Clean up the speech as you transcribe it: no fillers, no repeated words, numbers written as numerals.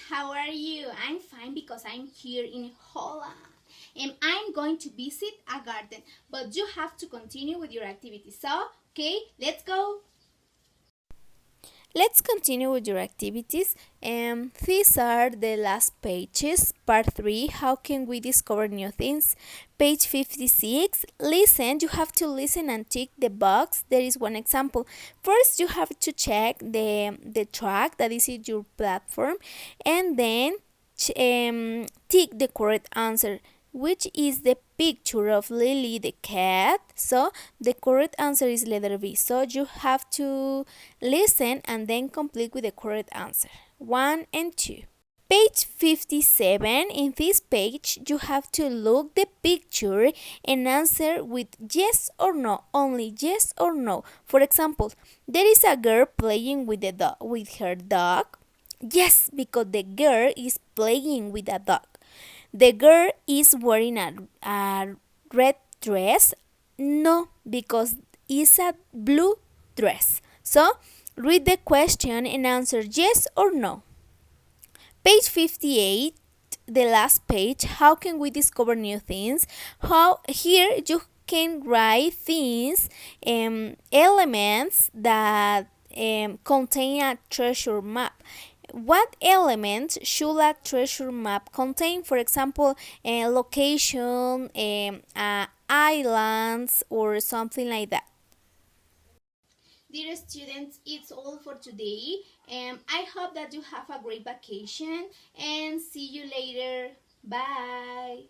how are you? I'm fine because I'm here in Holland and I'm going to visit a garden, but you have to continue with your activity. So, okay, let's go. Let's continue with your activities. These are the last pages. Part 3, how can we discover new things? Page 56, listen. You have to listen and tick the box. There is one example. First, you have to check the track that is in your platform, and then tick the correct answer, which is the picture of Lily the cat. So the correct answer is letter B. So you have to listen and then complete with the correct answer. 1 and 2. Page 57. In this page, you have to look the picture and answer with yes or no, only yes or no. For example, there is a girl playing with her dog. Yes, because the girl is playing with a dog. The girl is wearing a red dress. No, because it's a blue dress. So, read the question and answer yes or no. Page 58, the last page, how can we discover new things? How here you can write things, elements that contain a treasure map. What elements should a treasure map contain? For example, location, islands, or something like that. Dear students, it's all for today. I hope that you have a great vacation and see you later. Bye.